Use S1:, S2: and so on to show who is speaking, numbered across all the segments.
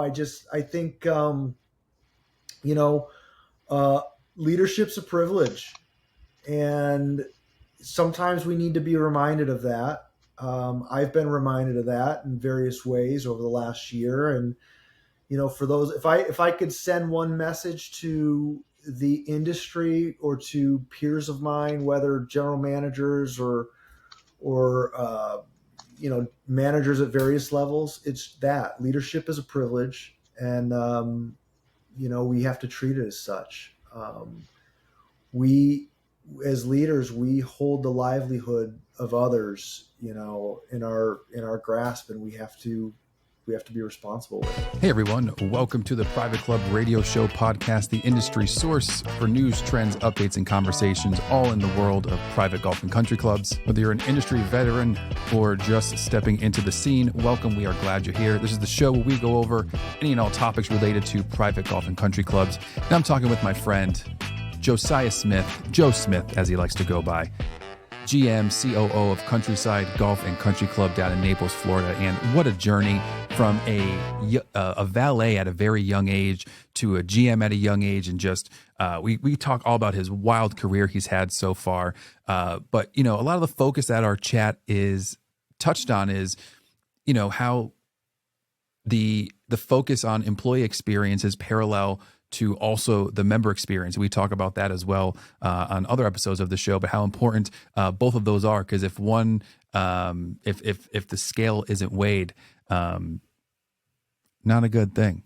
S1: I think, you know, uh, leadership's a privilege, and sometimes we need to be reminded of that. I've been reminded of that in various ways over the last year, and for those, if I could send one message to the industry or to peers of mine, whether general managers or managers at various levels, it's that leadership is a privilege, and we have to treat it as such. We as leaders, we hold the livelihood of others, in our grasp, and we have to be responsible with it.
S2: Hey everyone, welcome to the Private Club Radio Show podcast, the industry source for news, trends, updates, and conversations all in the world of private golf and country clubs. Whether you're an industry veteran or just stepping into the scene, welcome. We are glad you're here. This is the show where we go over any and all topics related to private golf and country clubs. And I'm talking with my friend, Josiah Smith, Joe Smith, as he likes to go by, GM, COO of Countryside Golf and Country Club down in Naples, Florida. And what a journey from a valet at a very young age to a GM at a young age. And just we talk all about his wild career he's had so far. But, a lot of the focus that our chat is touched on is, how the focus on employee experience is parallel to also the member experience. We talk about that as well on other episodes of the show, but how important both of those are. Because if one, if the scale isn't weighed, not a good thing.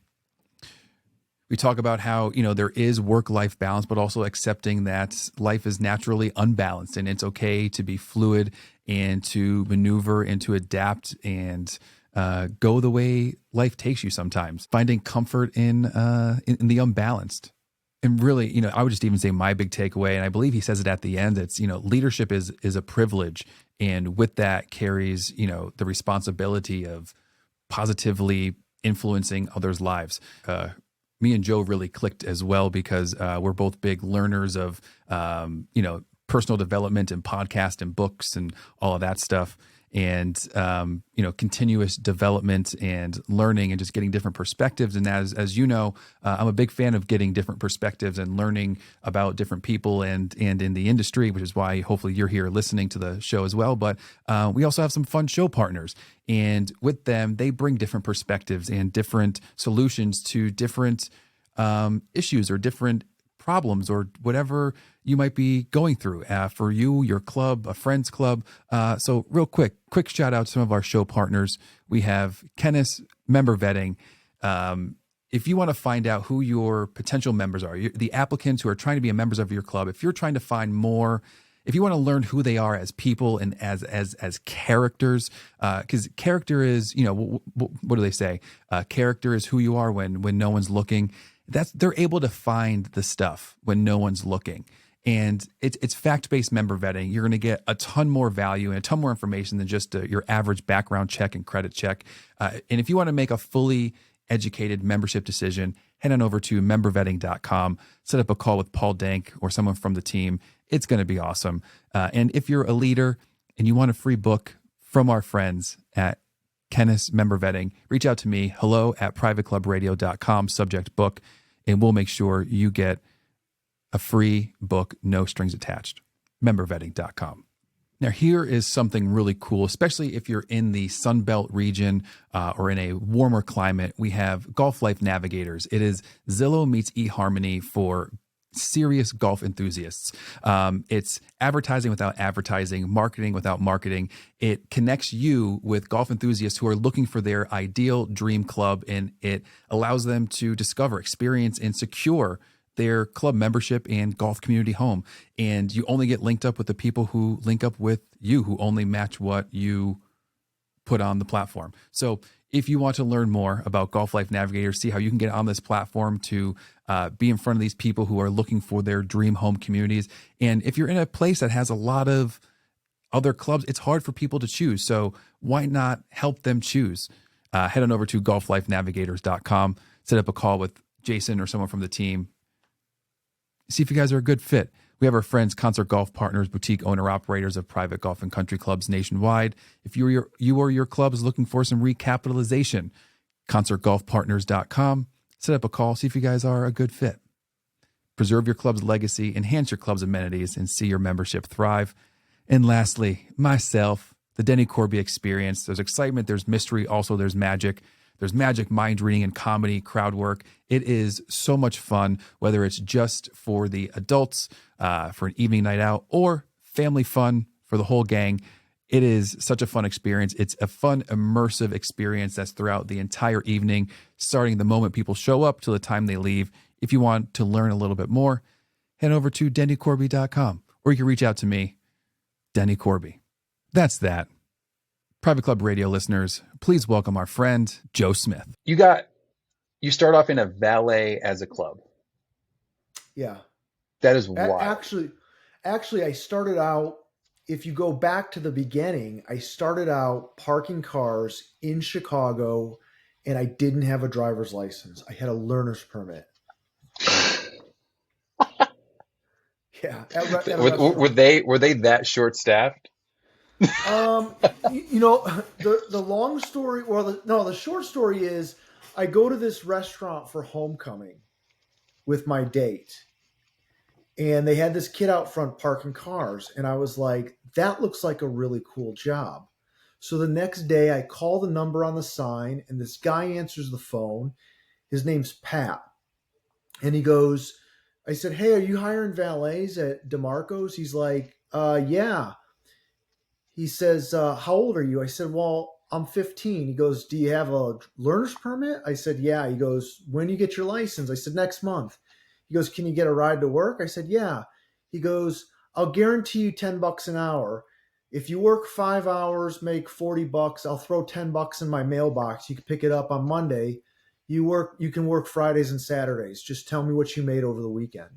S2: We talk about how, there is work-life balance, but also accepting that life is naturally unbalanced, and it's okay to be fluid and to maneuver and to adapt and go the way life takes you sometimes, finding comfort in the unbalanced. And really, I would just even say my big takeaway, and I believe he says it at the end, it's, leadership is a privilege. And with that carries, the responsibility of positively influencing others' lives. Me and Joe really clicked as well because we're both big learners of, personal development and podcast and books and all of that stuff. And, continuous development and learning and just getting different perspectives. And as you know, I'm a big fan of getting different perspectives and learning about different people and in the industry, which is why hopefully you're here listening to the show as well. But we also have some fun show partners. And with them, they bring different perspectives and different solutions to different issues or different problems or whatever you might be going through for you, your club, a friend's club. So real quick shout out to some of our show partners. We have Kennis Member Vetting. If you want to find out who your potential members are, the applicants who are trying to be members of your club, if you're trying to find more, if you want to learn who they are as people and as characters, because character is, what do they say? Character is who you are when no one's looking. They're able to find the stuff when no one's looking. And it's fact-based member vetting. You're going to get a ton more value and a ton more information than just your average background check and credit check. And if you want to make a fully educated membership decision, head on over to membervetting.com, set up a call with Paul Dank or someone from the team. It's going to be awesome. And if you're a leader and you want a free book from our friends at Kennis Member Vetting, reach out to me, hello@privateclubradio.com, subject book, and we'll make sure you get a free book, no strings attached. Membervetting.com. Now, here is something really cool, especially if you're in the Sunbelt region or in a warmer climate. We have Golf Life Navigators. It is Zillow meets eHarmony for serious golf enthusiasts. It's advertising without advertising, marketing without marketing. It connects you with golf enthusiasts who are looking for their ideal dream club, and it allows them to discover, experience, and secure their club membership and golf community home. And you only get linked up with the people who link up with you, who only match what you put on the platform. So if you want to learn more about Golf Life Navigator, see how you can get on this platform to be in front of these people who are looking for their dream home communities. And if you're in a place that has a lot of other clubs, it's hard for people to choose. So why not help them choose? Head on over to golflifenavigators.com, set up a call with Jason or someone from the team. See if you guys are a good fit. We have our friends, Concert Golf Partners, boutique owner-operators of private golf and country clubs nationwide. If you or your club is looking for some recapitalization, concertgolfpartners.com. Set up a call, see if you guys are a good fit. Preserve your club's legacy, enhance your club's amenities, and see your membership thrive. And lastly, myself, the Denny Corby Experience. There's excitement, there's mystery, also there's magic. There's magic, mind reading, and comedy, crowd work. It is so much fun, whether it's just for the adults, for an evening night out, or family fun for the whole gang. It is such a fun experience. It's a fun, immersive experience that's throughout the entire evening, starting the moment people show up till the time they leave. If you want to learn a little bit more, head over to dennycorby.com, or you can reach out to me, Denny Corby. That's that. Private Club Radio listeners, please welcome our friend, Joe Smith.
S3: You start off in a valet as a club.
S1: Yeah.
S3: That is wild.
S1: Actually, I started out, if you go back to the beginning, I started out parking cars in Chicago, and I didn't have a driver's license. I had a learner's permit. Yeah.
S3: Were they that short staffed?
S1: The long story, the short story is I go to this restaurant for homecoming with my date, and they had this kid out front parking cars, and I was like, that looks like a really cool job. So the next day I call the number on the sign, and this guy answers the phone. His name's Pat. And he goes, I said, hey, are you hiring valets at DeMarco's? He's like, yeah. He says, how old are you? I said, well, I'm 15. He goes, do you have a learner's permit? I said, yeah. He goes, when do you get your license? I said, next month. He goes, can you get a ride to work? I said, yeah. He goes, I'll guarantee you $10 an hour. If you work 5 hours, make $40, I'll throw $10 in my mailbox. You can pick it up on Monday. You can work Fridays and Saturdays. Just tell me what you made over the weekend.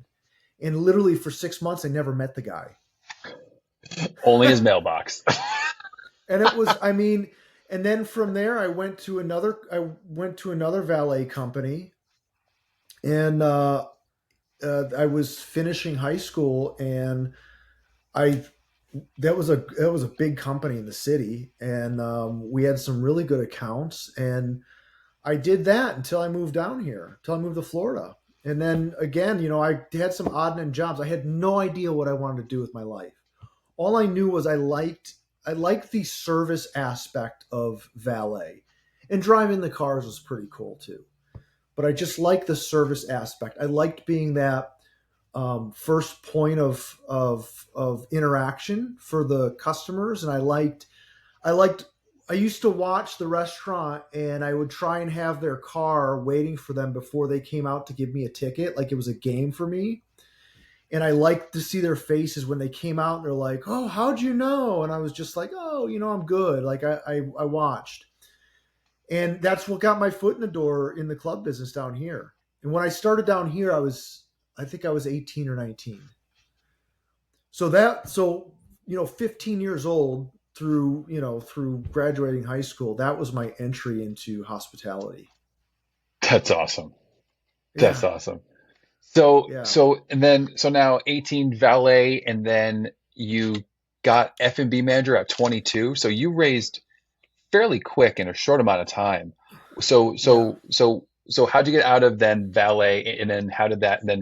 S1: And literally for 6 months, I never met the guy.
S3: Only his mailbox.
S1: And it was, and then from there I went to another valet company, and I was finishing high school, and that was a big company in the city, and we had some really good accounts, and I did that until I moved down here, until I moved to Florida. And then again, I had some odd and end jobs. I had no idea what I wanted to do with my life. All I knew was I liked the service aspect of valet, and driving the cars was pretty cool too. But I just liked the service aspect. I liked being that first point of interaction for the customers, and I used to watch the restaurant, and I would try and have their car waiting for them before they came out to give me a ticket, like it was a game for me. And I liked to see their faces when they came out, and they're like, oh, how'd you know? And I was just like, oh, I'm good. Like I watched. And that's what got my foot in the door in the club business down here. And when I started down here, I think I was 18 or 19. So 15 years old through graduating high school, that was my entry into hospitality.
S3: That's awesome.
S1: Yeah.
S3: That's awesome. So,
S1: Yeah.
S3: so now 18 valet, and then you got F&B manager at 22. So you raised fairly quick in a short amount of time. So how'd you get out of then valet, and then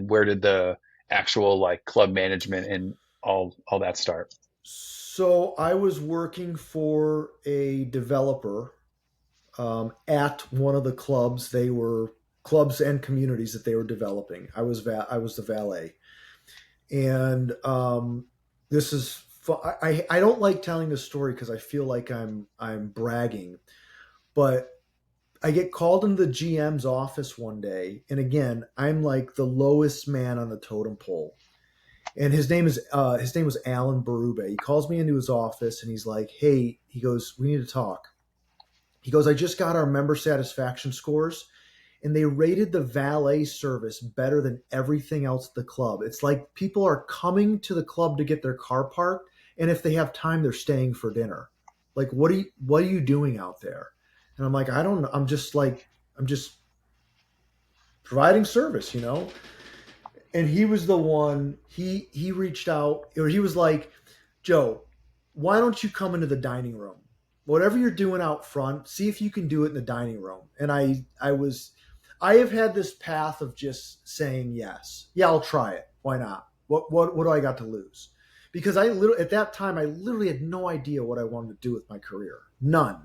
S3: where did the actual like club management and all that start?
S1: So I was working for a developer at one of the clubs. They were clubs and communities that they were developing. I was the valet, and this is I don't like telling this story because I feel like I'm bragging, but I get called into the GM's office one day, and again, I'm like the lowest man on the totem pole. And his name was Alan Berube. He calls me into his office, and he's like, hey, he goes, we need to talk. He goes, I just got our member satisfaction scores, and they rated the valet service better than everything else at the club. It's like people are coming to the club to get their car parked, and if they have time, they're staying for dinner. Like, what are you doing out there? And I'm like, I don't know. I'm just providing service, And he was the one, he reached out, or he was like, Joe, why don't you come into the dining room? whatever you're doing out front, see if you can do it in the dining room. And I have had this path of just saying yes. Yeah, I'll try it. Why not? What do I got to lose? Because I literally, at that time, I literally had no idea what I wanted to do with my career. None.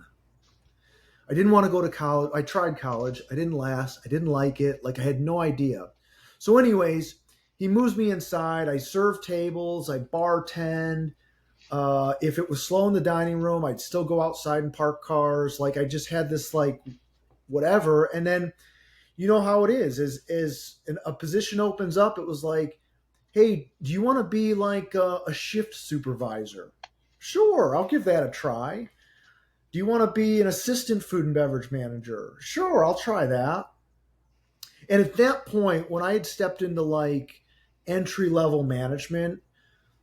S1: I didn't want to go to college. I tried college. I didn't last. I didn't like it. Like I had no idea. So, anyways, he moves me inside. I serve tables. I bartend. If it was slow in the dining room, I'd still go outside and park cars. Like I just had this like whatever. And then you know how it is. As a position opens up, it was like, hey, do you want to be like a shift supervisor? Sure, I'll give that a try. Do you want to be an assistant food and beverage manager? Sure, I'll try that. And at that point, when I had stepped into like entry level management,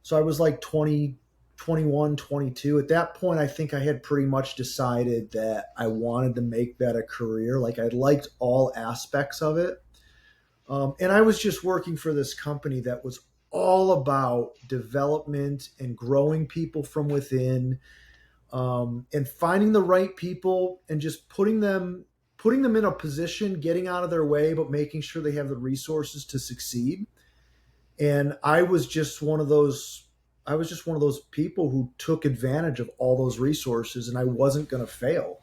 S1: so I was like 20, 21, 22. At that point, I think I had pretty much decided that I wanted to make that a career. Like I liked all aspects of it. And I was just working for this company that was all about development and growing people from within, and finding the right people and just putting them in a position, getting out of their way, but making sure they have the resources to succeed. And I was just one of those people who took advantage of all those resources, and I wasn't going to fail.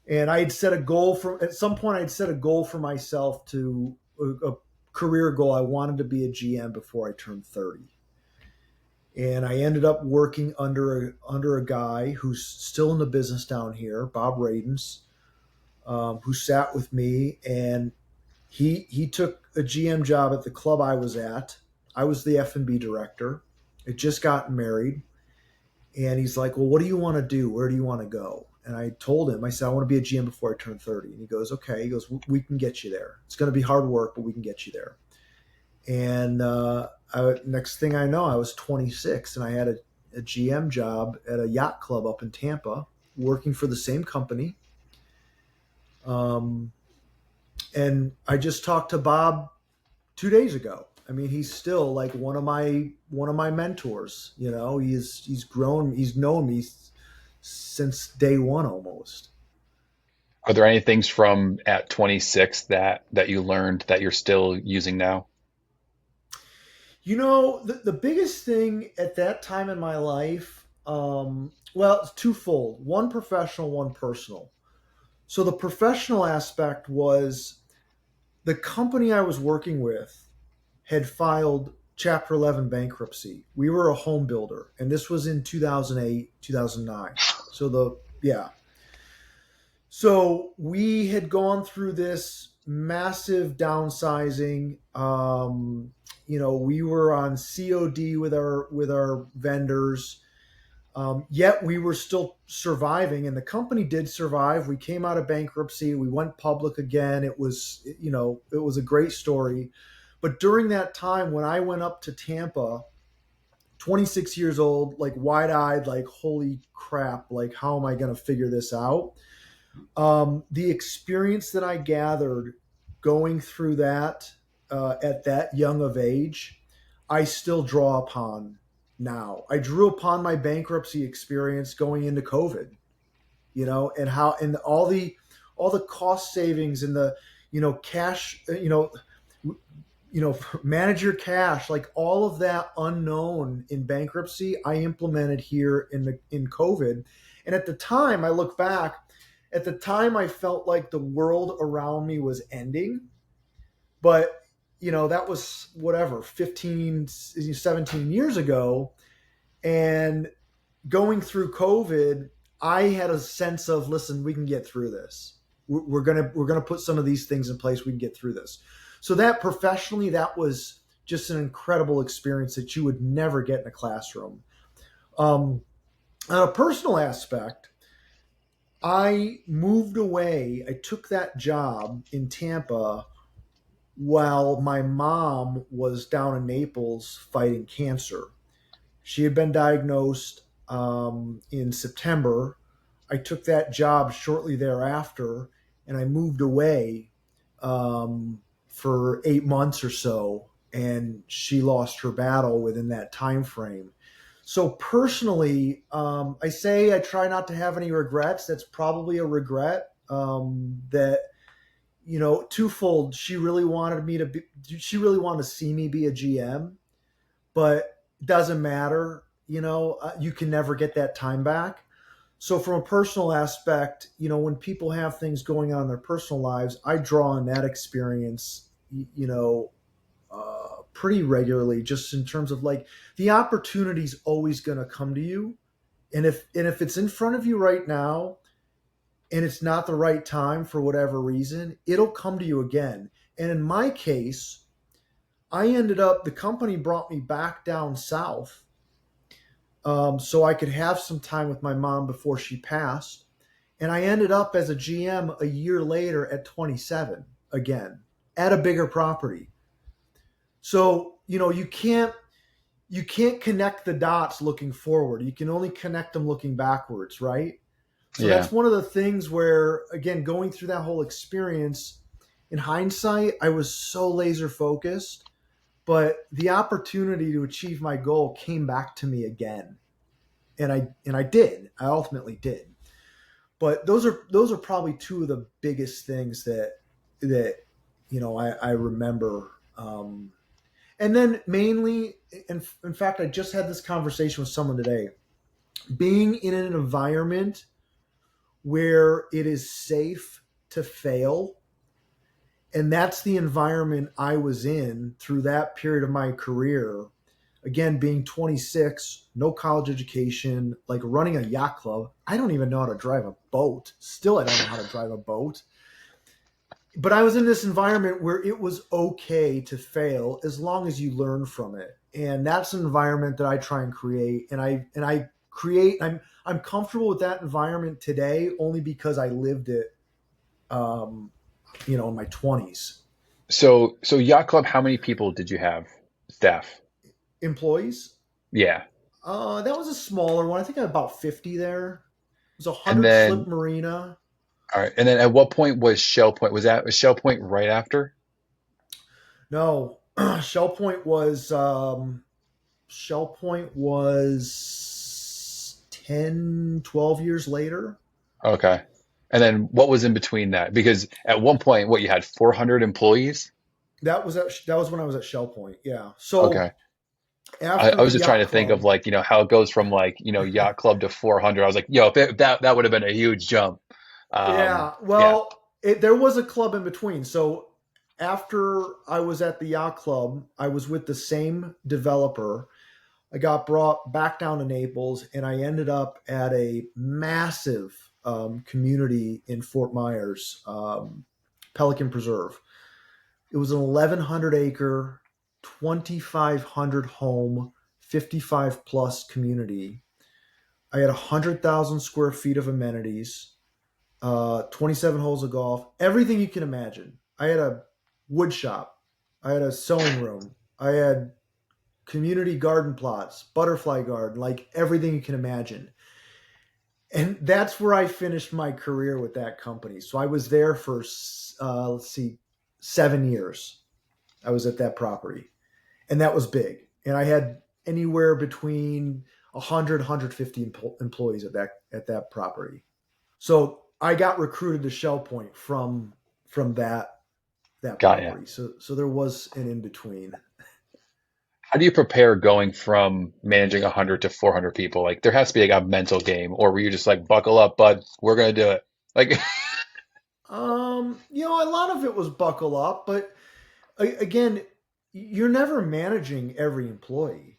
S1: And I had set a goal for at some point I'd set a goal for myself to a career goal. I wanted to be a GM before I turned 30. And I ended up working under a guy who's still in the business down here, Bob Radens, who sat with me, and he took a GM job at the club I was at. I was the F&B director. Had just gotten married, and he's like, "Well, what do you want to do? Where do you want to go?" And I told him, I said, "I want to be a GM before I turn 30." And he goes, "Okay." He goes, "We can get you there. It's going to be hard work, but we can get you there." And next thing I know, I was 26, and I had a GM job at a yacht club up in Tampa, working for the same company. Um, and I just talked to Bob 2 days ago. I mean, he's still like one of my mentors. You know, he's grown. He's known me since day one almost.
S3: Are there any things from at 26 that you learned that you're still using now?
S1: You know, the biggest thing at that time in my life, well, it's twofold: one professional, one personal. So the professional aspect was the company I was working with had filed Chapter 11 bankruptcy. We were a home builder, and this was in 2008, 2009. So yeah. So we had gone through this massive downsizing. We were on COD with our vendors. Yet we were still surviving, and the company did survive. We came out of bankruptcy. We went public again. It was a great story. But during that time, when I went up to Tampa, 26 years old, like wide eyed, like, holy crap, like, how am I going to figure this out? The experience that I gathered going through that at that young of age, I still draw upon now. I drew upon my bankruptcy experience going into COVID, and how and all the cost savings and the cash, manage your cash, like all of that unknown in bankruptcy, I implemented here in COVID. And at the time, I look back, at the time I felt like the world around me was ending, but that was whatever 15, 17 years ago. And going through COVID, I had a sense of, listen, we can get through this. We're gonna put some of these things in place. We can get through this. So that professionally, that was just an incredible experience that you would never get in a classroom. On a personal aspect, I moved away. I took that job in Tampa while my mom was down in Naples fighting cancer. She had been diagnosed in September. I took that job shortly thereafter, and I moved away for 8 months or so. And she lost her battle within that time frame. So personally, I say I try not to have any regrets. That's probably a regret. That twofold. She really wanted me to be. She really wanted to see me be a GM, but it doesn't matter. You can never get that time back. So from a personal aspect, when people have things going on in their personal lives, I draw on that experience. Pretty regularly, just in terms of like the opportunity's always going to come to you, and if it's in front of you right now, and it's not the right time for whatever reason, it'll come to you again. And in my case, the company brought me back down south, so I could have some time with my mom before she passed. And I ended up as a GM a year later at 27 again at a bigger property. So, you can't connect the dots looking forward. You can only connect them looking backwards, right? So
S3: Yeah.
S1: that's one of the things where, again, going through that whole experience, in hindsight, I was so laser focused, but the opportunity to achieve my goal came back to me again. And I did. I ultimately did. But those are probably two of the biggest things that I remember. And then mainly, in fact, I just had this conversation with someone today. Being in an environment where it is safe to fail, and that's the environment I was in through that period of my career. Again, being 26, no college education, like running a yacht club. I don't even know how to drive a boat. Still, I don't know how to drive a boat. But I was in this environment where it was okay to fail as long as you learn from it. And that's an environment that I try and create. And I create. I'm comfortable with that environment today only because I lived it. In my 20s.
S3: So yacht club, how many people did you have? Staff?
S1: Employees.
S3: Yeah.
S1: That was a smaller one. I think I had about 50 there. It was a
S3: And
S1: 100 slip
S3: then,
S1: marina.
S3: all right. And then at what point was Shell Point? Was Shell Point right after?
S1: No, Shell Point was 10, 12 years later.
S3: Okay. And then what was in between that? Because at one point, what, you had 400 employees?
S1: That was when I was at Shell Point. Yeah. So
S3: Okay. I
S1: after the
S3: was just trying
S1: yacht
S3: to think of
S1: club,
S3: like, how it goes from like, yacht club to 400. I was like, yo, that would have been a huge jump.
S1: yeah.
S3: Yeah.
S1: Well, there was a club in between. So after I was at the yacht club, I was with the same developer. I got brought back down to Naples, and I ended up at a massive community in Fort Myers, Pelican Preserve. It was an 1,100-acre, 2,500 home, 55 plus community. I had 100,000 square feet of amenities, 27 holes of golf, everything you can imagine. I had a wood shop, I had a sewing room, I had community garden plots, butterfly garden, like everything you can imagine. And that's where I finished my career with that company. So I was there for, let's see, 7 years. I was at that property, and that was big. And I had anywhere between 100, 150 employees at that property. So I got recruited to Shell Point from that
S3: Got you.
S1: property. So there was an in between.
S3: How do you prepare going from managing 100 to 400 people? Like there has to be like a mental game, or were you just like, buckle up, bud, we're gonna do it? Like,
S1: A lot of it was buckle up, but again, you're never managing every employee.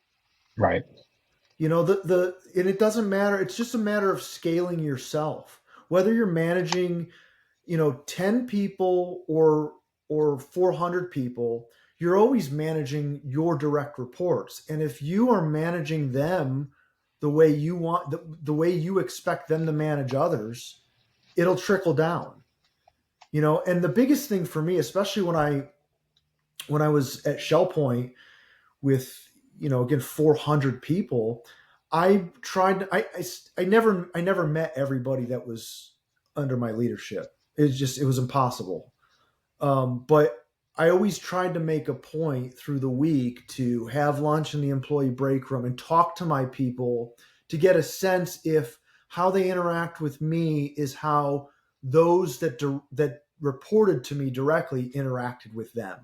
S3: right.
S1: And it doesn't matter. It's just a matter of scaling yourself. Whether you're managing, 10 people or 400 people, you're always managing your direct reports. And if you are managing them the way you want, the way you expect them to manage others, it'll trickle down. And the biggest thing for me, especially when I was at Shell Point with, again, 400 people, I tried. I never met everybody that was under my leadership. It was impossible. But I always tried to make a point through the week to have lunch in the employee break room and talk to my people to get a sense if how they interact with me is how those that reported to me directly interacted with them.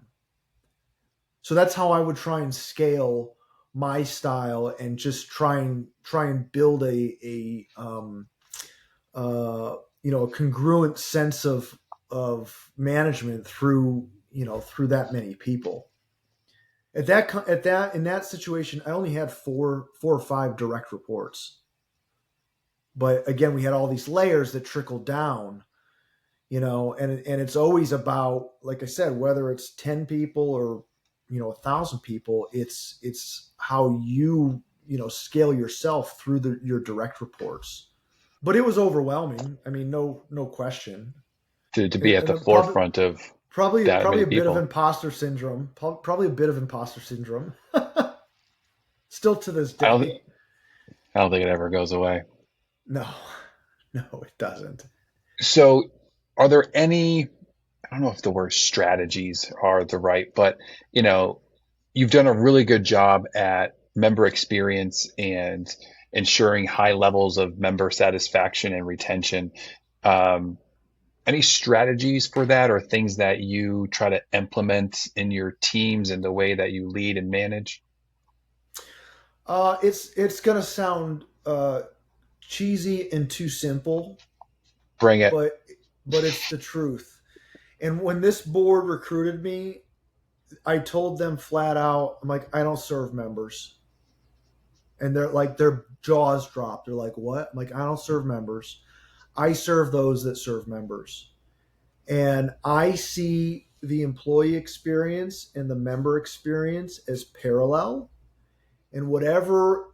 S1: So that's how I would try and scale my style and just try and build a congruent sense of management through through that many people. At that in that situation, I only had four or five direct reports, but again, we had all these layers that trickled down. And it's always about, like I said, whether it's 10 people or 1,000 people, it's how scale yourself through your direct reports. But it was overwhelming. I mean, no question.
S3: to be at the
S1: And probably
S3: forefront of
S1: probably
S3: that
S1: probably
S3: many
S1: a bit of
S3: people.
S1: imposter syndrome. Probably a bit of imposter syndrome. Still to this
S3: I don't
S1: day.
S3: I don't think it ever goes away.
S1: No, no, it doesn't.
S3: So, are there any, I don't know if the word strategies are the right, but you know, you've done a really good job at member experience and ensuring high levels of member satisfaction and retention. Um, any strategies for that or things that you try to implement in your teams and the way that you lead and manage?
S1: It's gonna sound cheesy and too simple,
S3: Bring it.
S1: but it's the truth. And when this board recruited me, I told them flat out, I'm like, I don't serve members. And they're like, their jaws dropped. They're like, what? I'm like, I don't serve members. I serve those that serve members. And I see the employee experience and the member experience as parallel. And whatever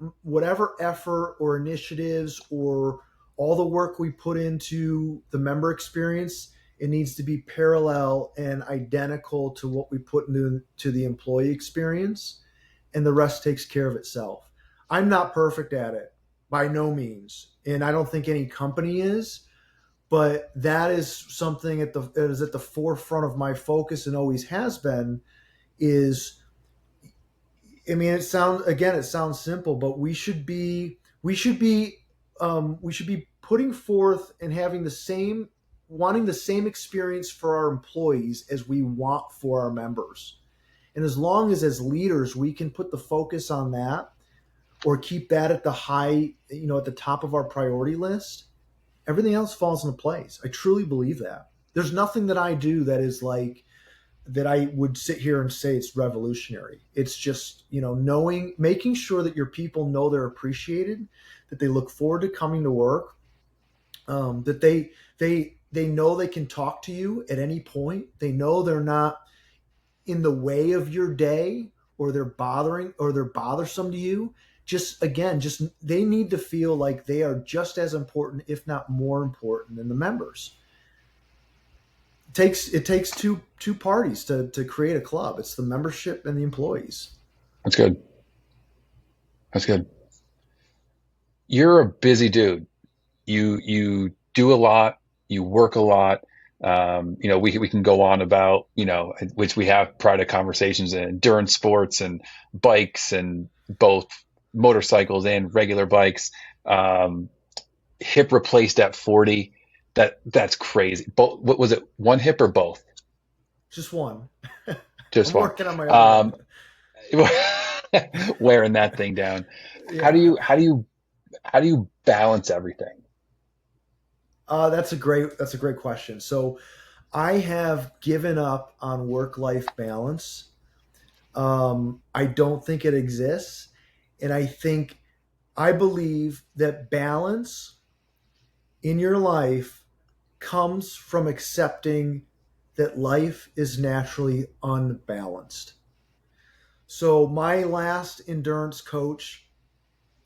S1: effort or initiatives or all the work we put into the member experience, it needs to be parallel and identical to what we put into to the employee experience, and the rest takes care of itself. I'm not perfect at it by no means, and I don't think any company is, but that is something that is at the forefront of my focus and always has been. Is I mean, it sounds simple, but we should be putting forth and having wanting the same experience for our employees as we want for our members. And as long as leaders we can put the focus on that or keep that at the at the top of our priority list, everything else falls into place. I truly believe that. There's nothing that I do that is like that I would sit here and say it's revolutionary. It's just, making sure that your people know they're appreciated, that they look forward to coming to work, that they know they can talk to you at any point. They know they're not in the way of your day or they're bothersome to you. Just they need to feel like they are just as important, if not more important than the members. It takes two parties to create a club. It's the membership and the employees.
S3: That's good. That's good. You're a busy dude. You do a lot. You work a lot. We can go on about which we have private conversations in endurance sports and bikes and both motorcycles and regular bikes. Um, Hip replaced at 40. That's crazy. Both, what was it? One hip or both?
S1: Just one.
S3: Just
S1: I'm
S3: one.
S1: working on my other
S3: Um,
S1: hip.
S3: wearing that thing down. How do
S1: Yeah.
S3: you how do you how do you balance everything?
S1: That's a great question. So I have given up on work life balance. I don't think it exists, and I believe that balance in your life comes from accepting that life is naturally unbalanced. So my last endurance coach,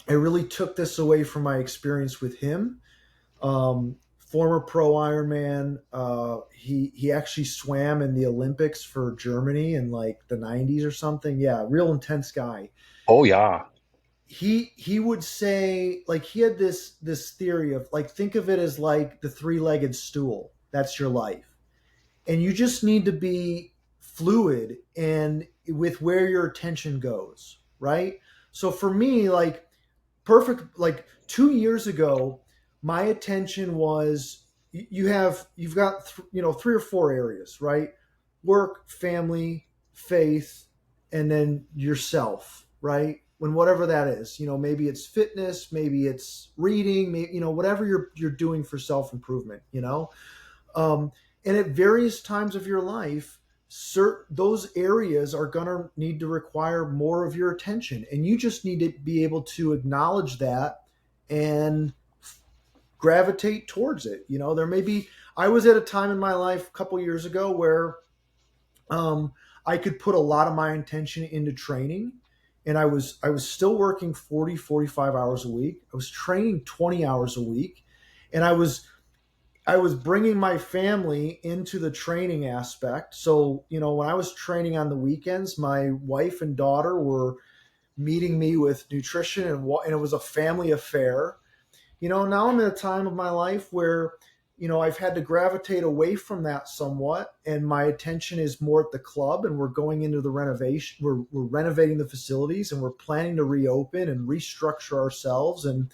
S1: I really took this away from my experience with him. Former pro Ironman, he actually swam in the Olympics for Germany in like the '90s or something. Yeah, real intense guy.
S3: Oh yeah.
S1: He would say, like, he had this theory of, like, think of it as like the three-legged stool. That's your life, and you just need to be fluid and with where your attention goes, right? So for me, like perfect, like 2 years ago, my attention was you've got three or four areas, right? Work, family, faith, and then yourself, right? When whatever that is, maybe it's fitness, maybe it's reading, maybe, whatever you're doing for self improvement, um, and at various times of your life, those areas are going to need to require more of your attention. And you just need to be able to acknowledge that and gravitate towards it. There may be, I was at a time in my life a couple years ago where um, I could put a lot of my attention into training. And I was still working 40, 45 hours a week. I was training 20 hours a week. And I was bringing my family into the training aspect. So, when I was training on the weekends, my wife and daughter were meeting me with nutrition and it was a family affair. Now I'm in a time of my life where, I've had to gravitate away from that somewhat and my attention is more at the club and we're going into the renovation. We're renovating the facilities and we're planning to reopen and restructure ourselves. And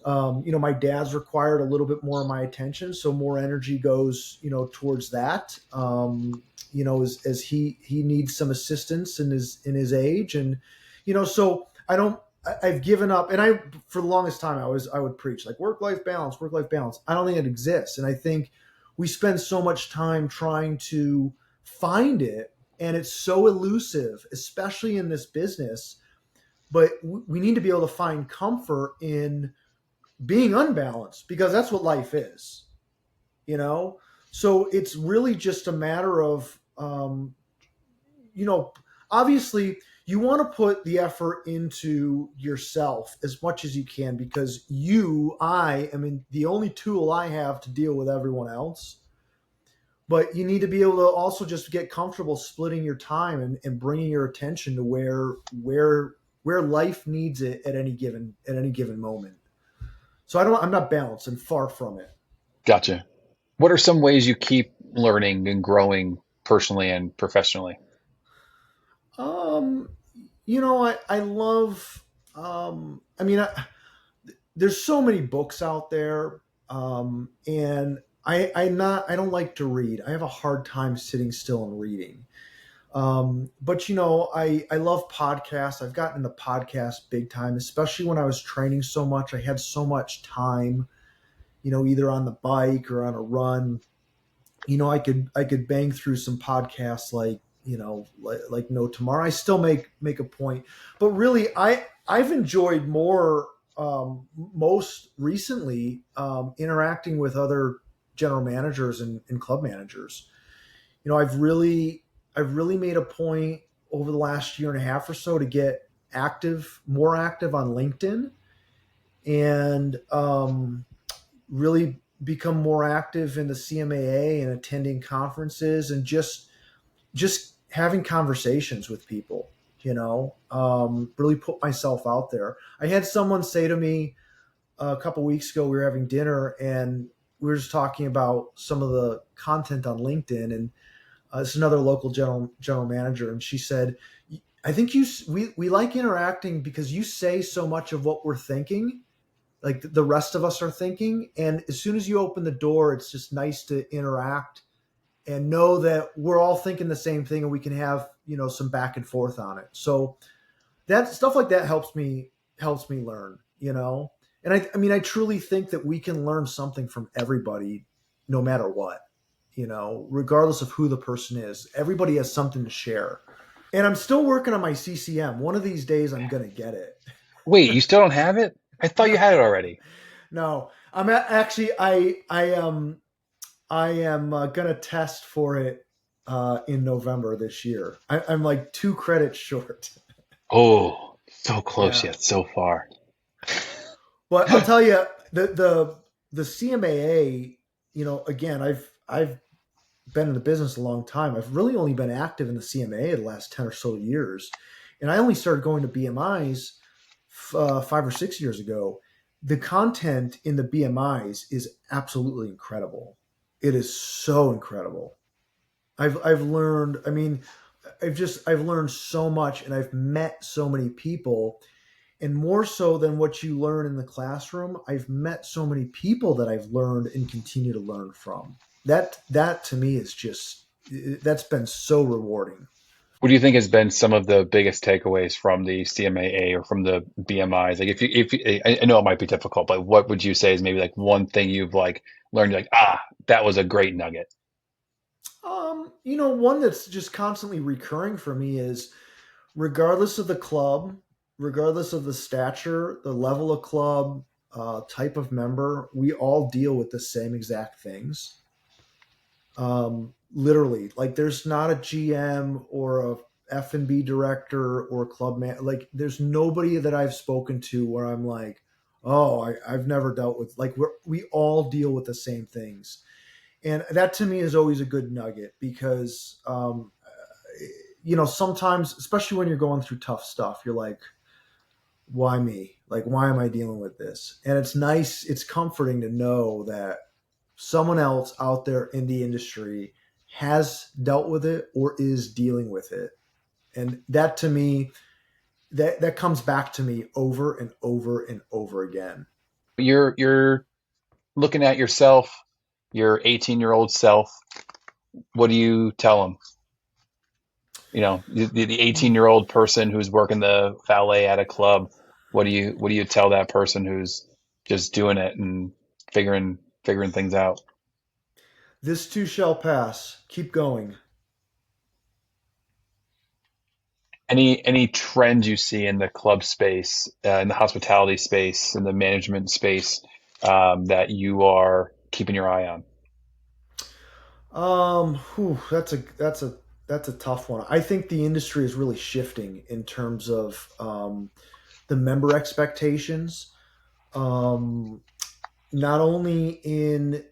S1: my dad's required a little bit more of my attention, so more energy goes, towards that. As he needs some assistance in his age, and so I've given up, and for the longest time I would preach like work life balance. I don't think it exists, and I think we spend so much time trying to find it, and it's so elusive, especially in this business. But we need to be able to find comfort in being unbalanced because that's what life is, you know? So it's really just a matter of, you know, obviously you want to put the effort into yourself as much as you can because I mean, the only tool I have to deal with everyone else. But you need to be able to also just get comfortable splitting your time and bringing your attention to where life needs it at any given moment. So I'm not balanced. I'm far from it.
S3: Gotcha. What are some ways you keep learning and growing personally and professionally?
S1: Um, I love. I mean, there's so many books out there, and I don't like to read. I have a hard time sitting still and reading. But I love podcasts. I've gotten into podcasts big time, especially when I was training so much. I had so much time, either on the bike or on a run. I could bang through some podcasts like like no tomorrow. I still make a point, but really I've enjoyed more most recently interacting with other general managers and club managers. I've really made a point over the last year and a half or so to get more active on LinkedIn and really become more active in the CMAA and attending conferences and just having conversations with people. Really put myself out there. I had someone say to me a couple weeks ago, we were having dinner and we were just talking about some of the content on LinkedIn, and it's another local general manager, and she said, "I think we like interacting because you say so much of what we're thinking, like the rest of us are thinking. And as soon as you open the door, it's just nice to interact and know that we're all thinking the same thing and we can have, some back and forth on it." So that stuff like that helps me learn, And I mean, I truly think that we can learn something from everybody, no matter what, regardless of who the person is. Everybody has something to share. And I'm still working on my CCM. One of these days I'm going to get it.
S3: Wait, you still don't have it? I thought you had it already.
S1: No, actually I am gonna test for it in November this year. I'm like 2 credits short.
S3: Oh, so close
S1: Yeah,
S3: yet so far.
S1: but I'll tell you the CMAA. Again, I've been in the business a long time. I've really only been active in the CMAA the last 10 or so years, and I only started going to BMIs 5 or 6 years ago. The content in the BMIs is absolutely incredible. It is so incredible. I've learned. I mean, I've learned so much, and I've met so many people, and more so than what you learn in the classroom, I've met so many people that I've learned and continue to learn from. That to me is just that's been so rewarding.
S3: What do you think has been some of the biggest takeaways from the CMAA or from the BMIs? Like, I know it might be difficult, but what would you say is maybe like one thing you've like learned? You're like, ah, that was a great nugget.
S1: One that's just constantly recurring for me is regardless of the club, regardless of the stature, the level of club, type of member, we all deal with the same exact things. Literally, like there's not a GM or a F&B director or club man. Like there's nobody that I've spoken to where I'm like, oh, I've never dealt with like we all deal with the same things, and that to me is always a good nugget because sometimes, especially when you're going through tough stuff, you're like, why me? Like, why am I dealing with this? And it's nice, it's comforting to know that someone else out there in the industry has dealt with it or is dealing with it. And that to me, that comes back to me over and over and over again.
S3: You're looking at yourself, your 18-year-old self. What do you tell them? You know, the 18-year-old person who's working the valet at a club. What do you tell that person who's just doing it and figuring things out?
S1: This too shall pass. Keep going.
S3: Any trends you see in the club space, in the hospitality space, in the management space, that you are keeping your eye on?
S1: That's a tough one. I think the industry is really shifting in terms of the member expectations. Um, Not only in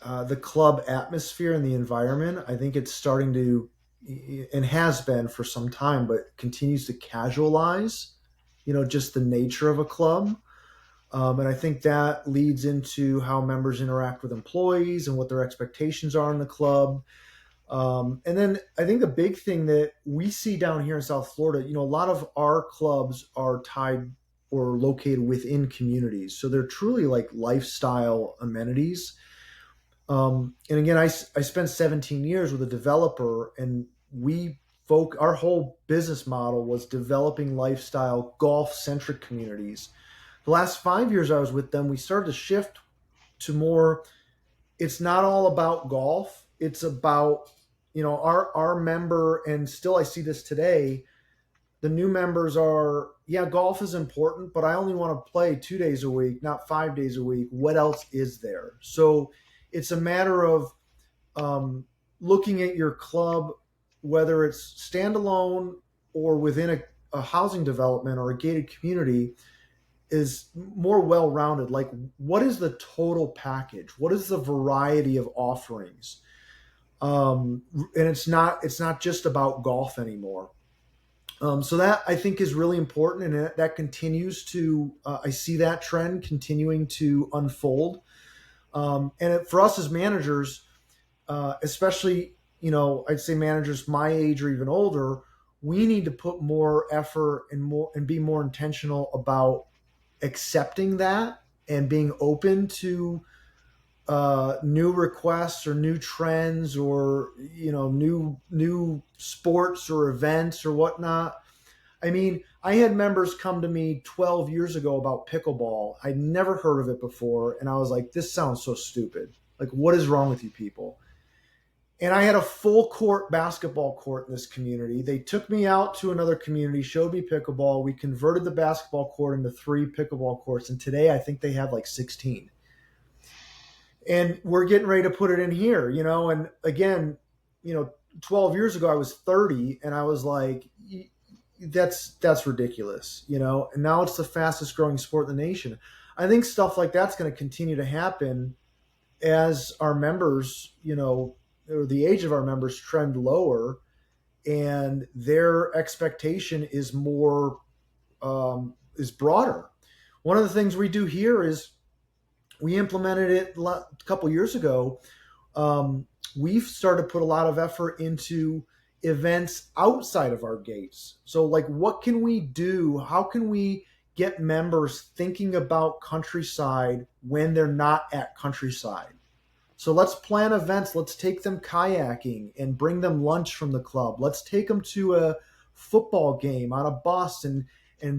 S1: the club atmosphere and the environment, I think it's starting to and has been for some time, but continues to casualize. Just the nature of a club. And I think that leads into how members interact with employees and what their expectations are in the club. And then I think the big thing that we see down here in South Florida, a lot of our clubs are tied or located within communities. So they're truly like lifestyle amenities. And again, I spent 17 years with a developer, and our whole business model was developing lifestyle golf centric communities. The last 5 years I was with them, we started to shift to more, it's not all about golf. It's about, our member, and still I see this today. The new members are, yeah, golf is important, but I only want to play 2 days a week, not 5 days a week. What else is there? So it's a matter of looking at your club, whether it's standalone or within a housing development or a gated community, is more well rounded. Like, what is the total package? What is the variety of offerings? And it's not just about golf anymore. So that I think is really important, and that continues to. I see that trend continuing to unfold. For us as managers, especially I'd say managers my age or even older, we need to put more effort and be more intentional about accepting that and being open to new requests or new trends or new sports or events or whatnot. I mean, I had members come to me 12 years ago about pickleball. I'd never heard of it before, and I was like, this sounds so stupid. Like, what is wrong with you people? And I had a full court basketball court in this community. They took me out to another community, showed me pickleball. We converted the basketball court into 3 pickleball courts, and today I think they have like 16. And we're getting ready to put it in here, and again, 12 years ago I was 30, and I was like, that's ridiculous, and now it's the fastest growing sport in the nation. I think stuff like that's going to continue to happen as our members, or the age of our members trend lower, and their expectation is broader. One of the things we do here is we implemented it a couple years ago. we've started to put a lot of effort into events outside of our gates. So, like, what can we do? How can we get members thinking about countryside when they're not at countryside? So let's plan events. Let's take them kayaking and bring them lunch from the club. Let's take them to a football game on a bus and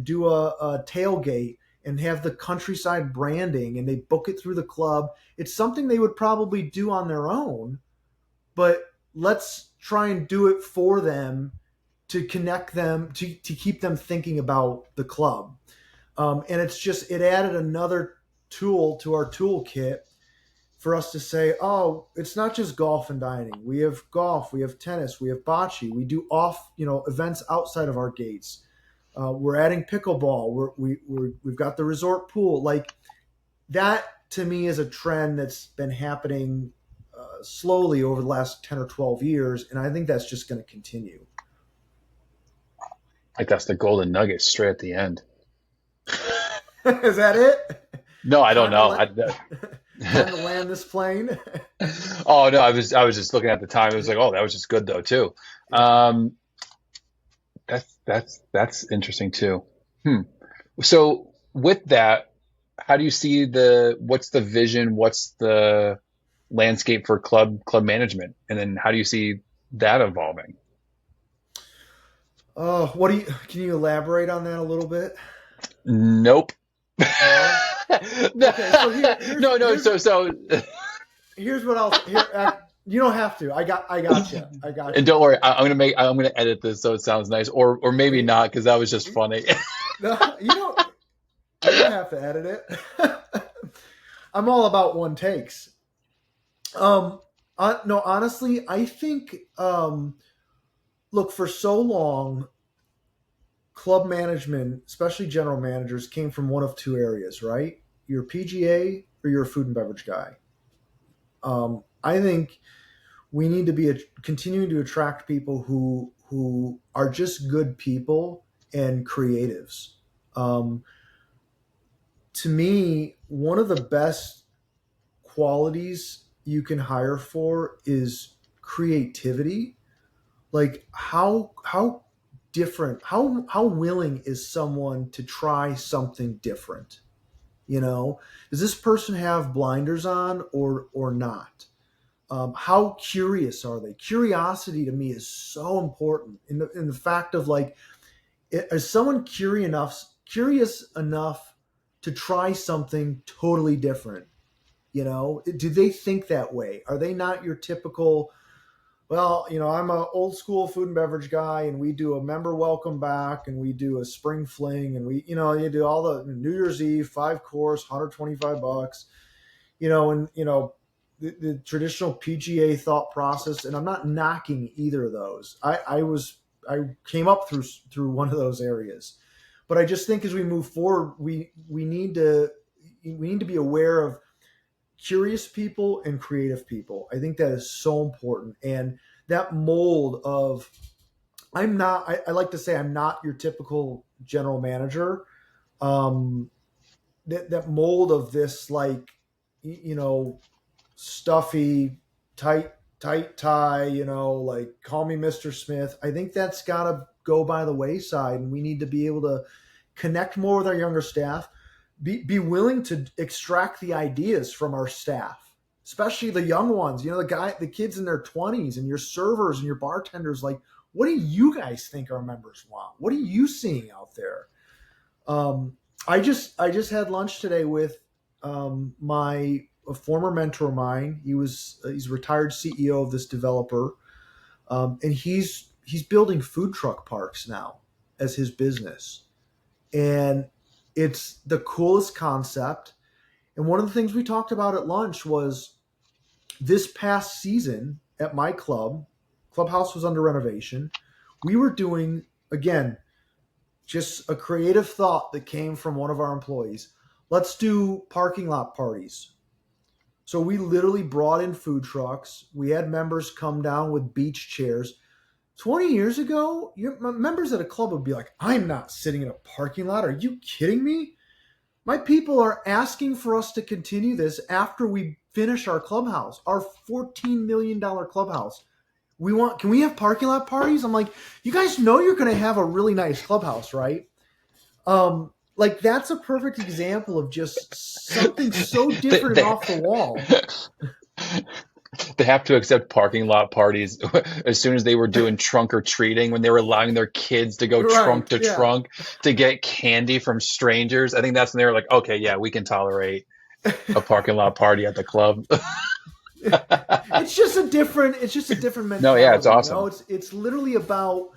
S1: do a tailgate and have the countryside branding, and they book it through the club. It's something they would probably do on their own, but let's try and do it for them to connect them, to keep them thinking about the club. And it added another tool to our toolkit for us to say, oh, it's not just golf and dining. We have golf, we have tennis, we have bocce. We do events outside of our gates. We're adding pickleball. We've got the resort pool. Like, that to me is a trend that's been happening slowly over the last 10 or 12 years. And I think that's just going to continue.
S3: Like that's the golden nugget straight at the end.
S1: Is that it?
S3: No, I don't know.
S1: Time to land this plane.
S3: Oh no, I was just looking at the time. It was like, oh, that was just good though too.
S1: Yeah.
S3: That's interesting too. So with that, how do you see what's the vision? What's the landscape for club management? And then how do you see that evolving?
S1: Oh, can you elaborate on that a little bit?
S3: Nope.
S1: No?
S3: No,
S1: Okay, so
S3: no, no. So
S1: here's what else. You don't have to. I got you. I got you.
S3: and don't worry, I'm gonna edit this so it sounds nice, or maybe not because that was just funny.
S1: No, you don't have to edit it. I'm all about one takes. No, honestly, I think. Look, for so long, club management, especially general managers, came from one of two areas, right? You're a PGA or you're a food and beverage guy. I think we need to be continuing to attract people who are just good people and creatives. To me, one of the best qualities you can hire for is creativity. Like, how different, how willing is someone to try something different? Does this person have blinders on or not? How curious are they? Curiosity to me is so important in the fact of, like, is someone curious enough to try something totally different? Do they think that way? Are they not your typical, well, I'm an old school food and beverage guy, and we do a member welcome back, and we do a spring fling, and you do all the New Year's Eve 5 course, $125, the traditional PGA thought process. And I'm not knocking either of those. I came up through one of those areas, but I just think as we move forward, we need to be aware of curious people and creative people. I think that is so important. And that mold of, I like to say, I'm not your typical general manager. That mold of this, like, stuffy, tight tie, like, call me Mr. Smith. I think that's got to go by the wayside, and we need to be able to connect more with our younger staff. Be willing to extract the ideas from our staff, especially the young ones. The kids in their 20s, and your servers and your bartenders. Like, what do you guys think our members want? What are you seeing out there? I just had lunch today with a former mentor of mine. He's a retired CEO of this developer, and he's building food truck parks now as his business, and it's the coolest concept. And one of the things we talked about at lunch was this past season at my clubhouse was under renovation. We were doing, again, just a creative thought that came from one of our employees. Let's do parking lot parties. So we literally brought in food trucks. We had members come down with beach chairs. 20 years ago, members at a club would be like, I'm not sitting in a parking lot. Are you kidding me? My people are asking for us to continue this after we finish our clubhouse, our $14 million clubhouse. Can we have parking lot parties? I'm like, you guys know you're going to have a really nice clubhouse, right? Like that's a perfect example of just something so
S3: they,
S1: different and
S3: they,
S1: off the wall.
S3: they have to accept parking lot parties as soon as they were doing trunk or treating, when they were allowing their kids to go
S1: Right.
S3: trunk to
S1: Yeah.
S3: trunk to get candy from strangers. I think that's when they were like, okay, yeah, we can tolerate a parking lot party at the club.
S1: It's just a different
S3: No, yeah, it's
S1: mentality, you know.
S3: awesome.
S1: It's literally about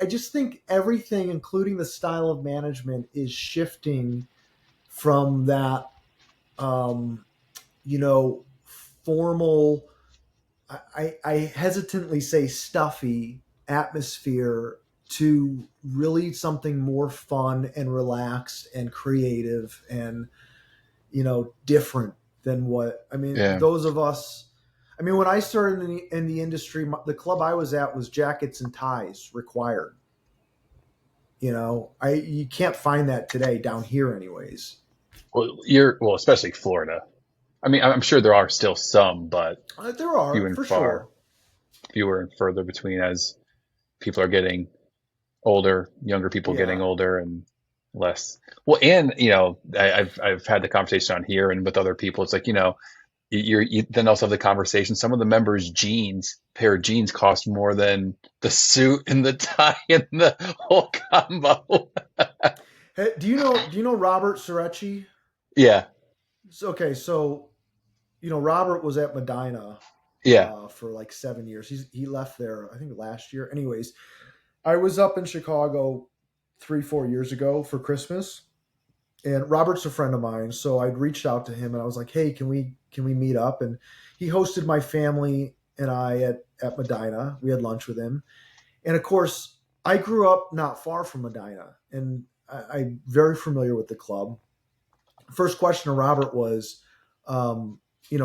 S1: I just think everything, including the style of management, is shifting from that um, you know, formal, I hesitantly say stuffy atmosphere to really something more fun and relaxed and creative and, different than what, I mean,
S3: Yeah.
S1: those of us, I mean, when I started in the industry, the club I was at was jackets and ties required. You can't find that today down here anyways.
S3: Well, especially Florida. I mean, I'm sure there are still some, but
S1: There
S3: few
S1: are,
S3: and
S1: for
S3: far,
S1: sure.
S3: fewer and further between as people are getting older, younger people getting
S1: Yeah.
S3: older, and less. Well, and I've had the conversation on here and with other people. It's like you then also have the conversation. Some of the members' pair of jeans cost more than the suit and the tie and the whole combo.
S1: Hey, do you know Robert Sorecci?
S3: Yeah,
S1: Okay, so Robert was at Medina
S3: yeah.
S1: for like 7 years. He left there, I think, last year. Anyways, I was up in Chicago 3 4 years ago for Christmas, and Robert's a friend of mine, so I'd reached out to him and I was like, "Hey, can we meet up?" And he hosted my family and I at Medina. We had lunch with him, and of course, I grew up not far from Medina, and I'm very familiar with the club. First question to Robert was,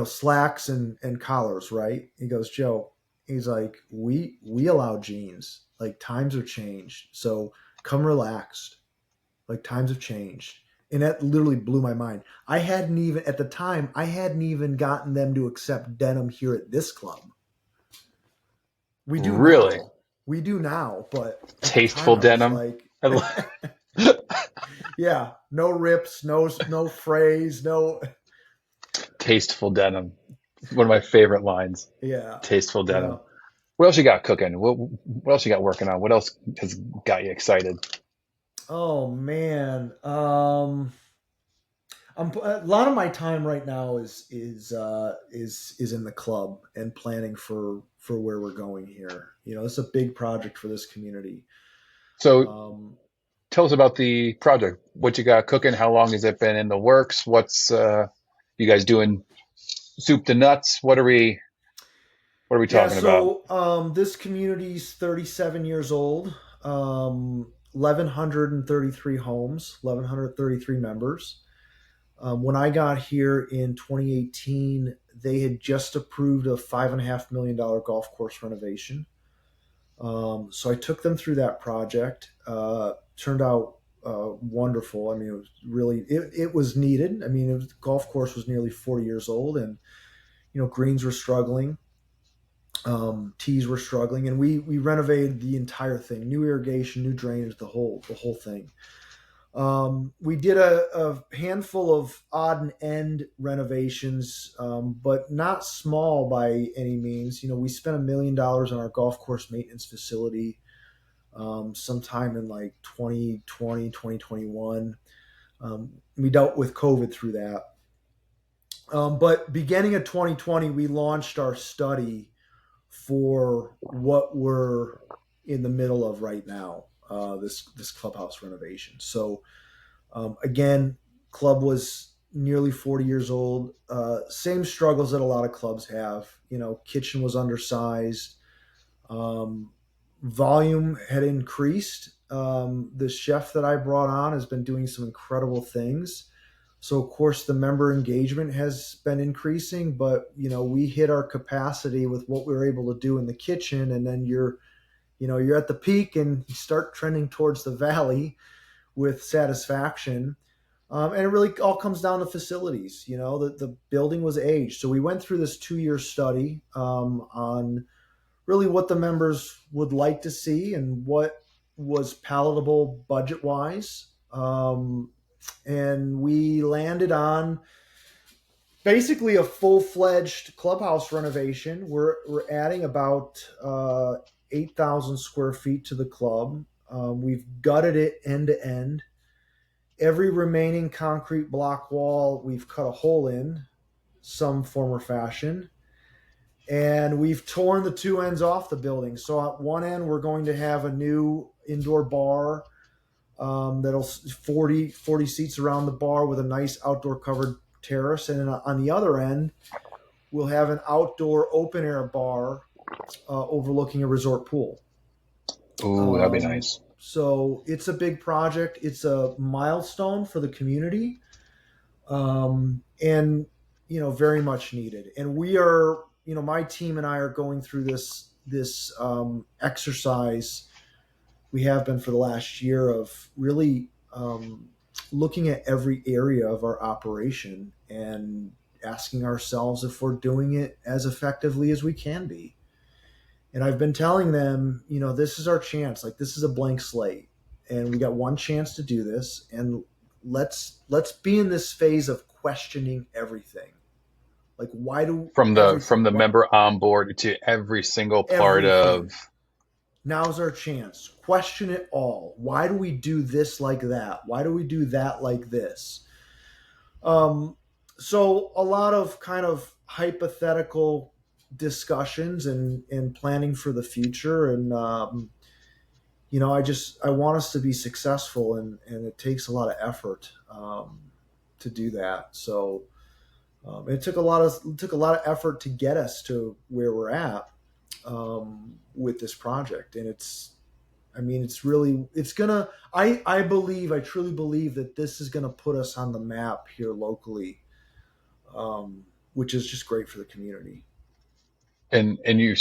S1: slacks and collars, right? He goes, Joe, he's like, we allow jeans. Like times have changed. So come relaxed. Like times have changed. And that literally blew my mind. At the time, I hadn't even gotten them to accept denim here at this club. We do
S3: Really
S1: now. We do now. But at the time,
S3: tasteful
S1: I was
S3: denim.
S1: like,
S3: I lo-
S1: yeah, no rips, no frays, no,
S3: Tasteful denim. One of my favorite lines.
S1: yeah,
S3: Tasteful
S1: yeah.
S3: denim. What else you got cooking? What else you got working on? What else has got you excited?
S1: Oh man, a lot of my time right now is in the club and planning for where we're going here. It's a big project for this community.
S3: So
S1: Um,
S3: tell us about the project. What you got cooking? How long has it been in the works? What's you guys doing? Soup to nuts? What are we
S1: yeah,
S3: talking about?
S1: so this community's 37 years old. 1,133 homes, 1,133 members. When I got here in 2018, they had just approved a $5.5 million golf course renovation. So I took them through that project. Turned out wonderful. I mean, it was really it was needed. I mean, the golf course was nearly 40 years old, and greens were struggling, tees were struggling, and we renovated the entire thing: new irrigation, new drainage, the whole thing. We did a handful of odd and end renovations, but not small by any means. We spent $1 million on our golf course maintenance facility sometime in like 2020, 2021. We dealt with COVID through that. But beginning of 2020, we launched our study for what we're in the middle of right now, this clubhouse renovation. So again, club was nearly 40 years old. Same struggles that a lot of clubs have. Kitchen was undersized. Um, Volume had increased. The chef that I brought on has been doing some incredible things. So of course the member engagement has been increasing, but we hit our capacity with what we were able to do in the kitchen, and then you're at the peak and you start trending towards the valley with satisfaction. And it really all comes down to facilities. The building was aged. So we went through this 2-year study on really what the members would like to see and what was palatable budget wise. And we landed on basically a full-fledged clubhouse renovation. We're adding about 8,000 square feet to the club. We've gutted it end to end. Every remaining concrete block wall we've cut a hole in some form or fashion, and we've torn the two ends off the building. So at one end we're going to have a new indoor bar that'll 40 seats around the bar with a nice outdoor covered terrace, and then on the other end we'll have an outdoor open air bar overlooking a resort pool.
S3: Ooh, that'd be nice.
S1: So it's a big project. It's a milestone for the community, and very much needed. And we are, my team and I are going through this exercise. We have been for the last year of really looking at every area of our operation and asking ourselves if we're doing it as effectively as we can be. And I've been telling them, this is our chance. Like, this is a blank slate, and we got one chance to do this. And let's be in this phase of questioning everything. Like, why do
S3: From the member on board to every single part of.
S1: everything? Now's our chance. Question it all. Why do we do this like that? Why do we do that like this? Um, so a lot of kind of hypothetical discussions and planning for the future. And, I want us to be successful, and it takes a lot of effort to do that. So it took a lot of effort to get us to where we're at with this project. And it's gonna, I truly believe that this is gonna put us on the map here locally, which is just great for the community.
S3: And you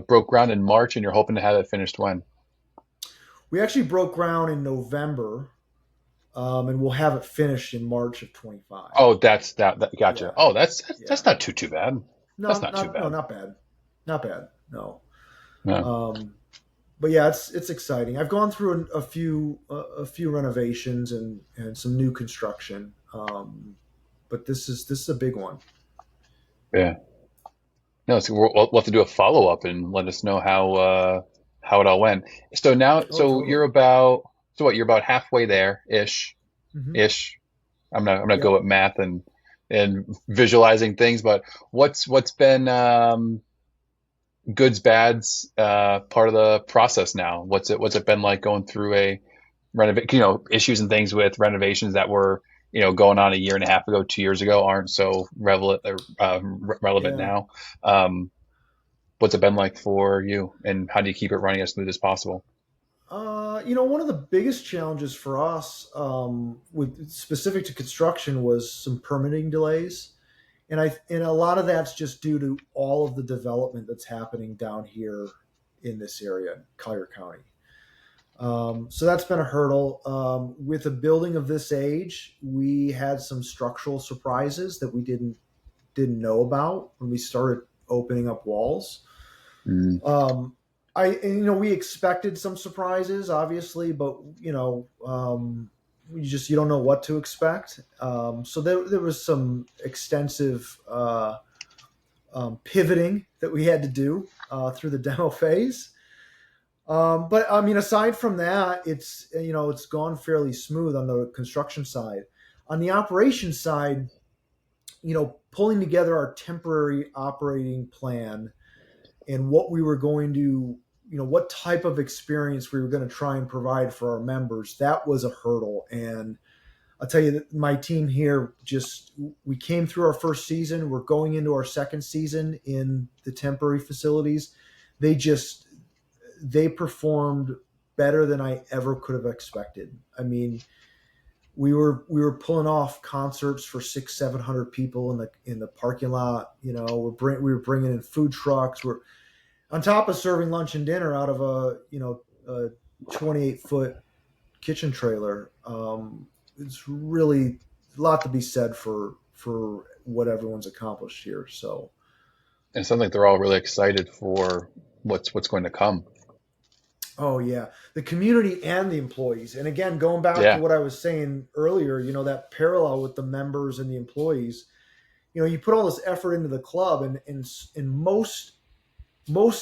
S3: broke ground in March, and you're hoping to have it finished when?
S1: We actually broke ground in November, and we'll have it finished in March of 25.
S3: Oh, that gotcha.
S1: Yeah,
S3: Oh, that's
S1: yeah.
S3: not too bad. That's
S1: No,
S3: not too
S1: not no,
S3: bad.
S1: not bad, not bad. No.
S3: Yeah.
S1: Um, but yeah, it's exciting. I've gone through a few renovations and some new construction, but this is a big one.
S3: Yeah. No, so we'll have to do a follow up and let us know how it all went. So now,
S1: Oh,
S3: so
S1: totally.
S3: you're about halfway there ish
S1: Hmm.
S3: ish. I'm not go
S1: Yep.
S3: at math and visualizing things, but what's been goods bads part of the process now? What's it been like going through a renovate issues and things with renovations that were going on a year and a half ago, 2 years ago aren't so relevant
S1: Yeah.
S3: now. Um, what's it been like for you, and how do you keep it running as smooth as possible?
S1: One of the biggest challenges for us, with specific to construction, was some permitting delays, and a lot of that's just due to all of the development that's happening down here in this area, Collier County. So that's been a hurdle. With a building of this age, we had some structural surprises that we didn't know about when we started opening up walls.
S3: Mm.
S1: Um, we expected some surprises, obviously, but you don't know what to expect. So there was some extensive pivoting that we had to do through the demo phase. But I mean, aside from that, it's gone fairly smooth on the construction side. On the operations side, pulling together our temporary operating plan and what we were going to, what type of experience we were going to try and provide for our members, that was a hurdle. And I'll tell you that my team here we came through our first season. We're going into our second season in the temporary facilities. They just, they performed better than I ever could have expected. I mean, we were pulling off concerts for 600-700 people in the parking lot. We were bringing in food trucks. We're on top of serving lunch and dinner out of a 28-foot kitchen trailer. It's really a lot to be said for what everyone's accomplished here. So,
S3: And it sounds like they're all really excited for what's going to come.
S1: oh yeah, the community and the employees. And again, going back to
S3: Yeah.
S1: what I was saying earlier, that parallel with the members and the employees. You put all this effort into the club, and in most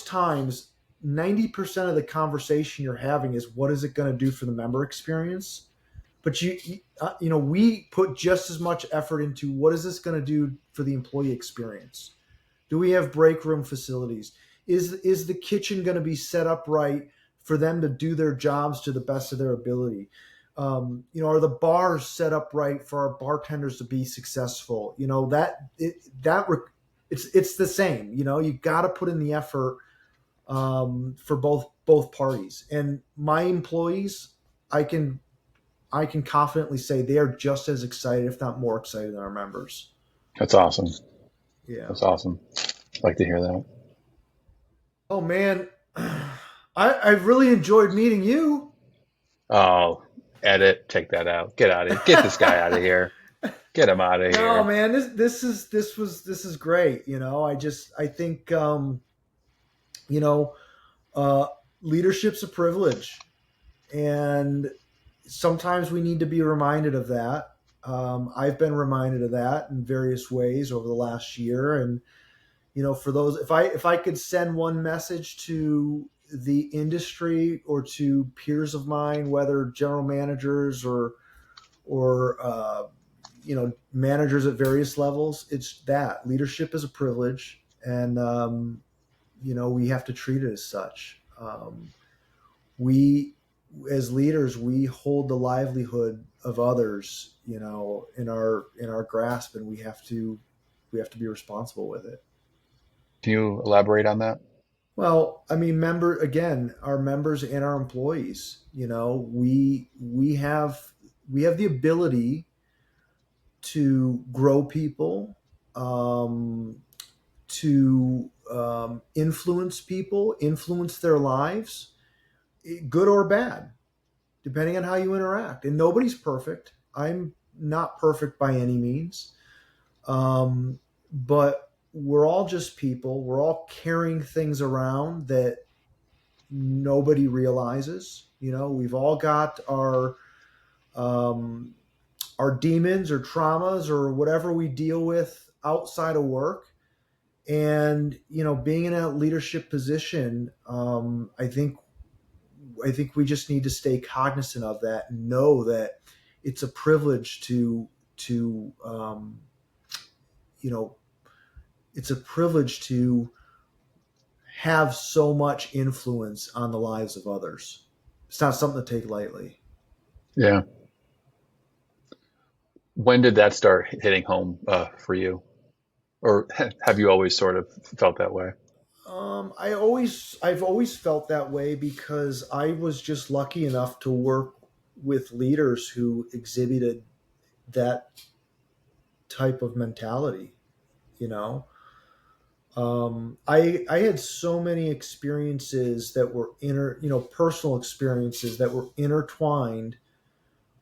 S1: times, 90% of the conversation you're having is what is it going to do for the member experience. But we put just as much effort into what is this going to do for the employee experience. Do we have break room facilities? Is the kitchen going to be set up right for them to do their jobs to the best of their ability? Are the bars set up right for our bartenders to be successful? It's the same. You got to put in the effort for both parties. And my employees, I can confidently say they are just as excited, if not more excited, than our members.
S3: That's awesome.
S1: Yeah.
S3: That's awesome. I'd like to hear that.
S1: Oh man, I've really enjoyed meeting you.
S3: Oh, edit, take that out. Get out of here. Get this guy out of here. Get him out of
S1: No,
S3: here.
S1: man, this is great. I think you know leadership's a privilege, and sometimes we need to be reminded of that. I've been reminded of that in various ways over the last year, and for those, if I could send one message to the industry or to peers of mine, whether general managers or managers at various levels, it's that leadership is a privilege, and we have to treat it as such. We as leaders, we hold the livelihood of others, in our grasp, and we have to be responsible with it.
S3: Can you elaborate on that?
S1: Well, I mean, our members and our employees, we have the ability to grow people, to influence people, influence their lives, good or bad, depending on how you interact. And nobody's perfect. I'm not perfect by any means. But we're all just people. We're all carrying things around that nobody realizes. We've all got our demons or traumas or whatever we deal with outside of work. And being in a leadership position, I think we just need to stay cognizant of that and know that it's a privilege it's a privilege to have so much influence on the lives of others. It's not something to take lightly.
S3: Yeah. When did that start hitting home for you? Or have you always sort of felt that way?
S1: I've always felt that way because I was just lucky enough to work with leaders who exhibited that type of mentality. I had so many experiences that were personal experiences that were intertwined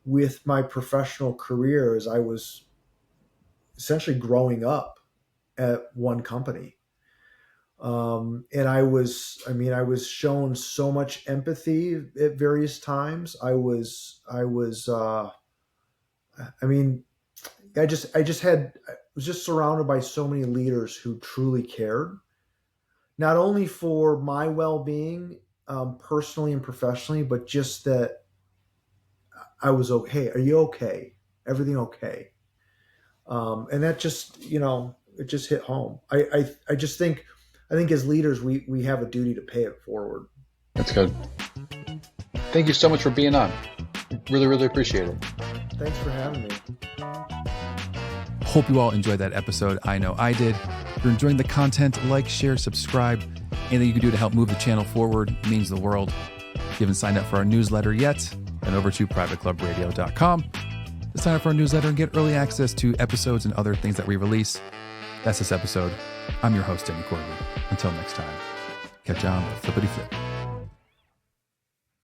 S1: with my professional career as I was essentially growing up at one company. And I was shown so much empathy at various times. I was surrounded by so many leaders who truly cared, not only for my well-being, personally and professionally, but just that I was okay. Are you okay? Everything okay? And that just, it just hit home. I just think, as leaders, we have a duty to pay it forward.
S3: That's good. Thank you so much for being on. Really, really appreciate it.
S1: Thanks for having me.
S2: Hope you all enjoyed that episode. I know I did. If you're enjoying the content, like, share, subscribe. Anything you can do to help move the channel forward means the world. If you haven't signed up for our newsletter yet, head over to privateclubradio.com to sign up for our newsletter and get early access to episodes and other things that we release. That's this episode. I'm your host, Danny Corby. Until next time, catch you on the flippity flip.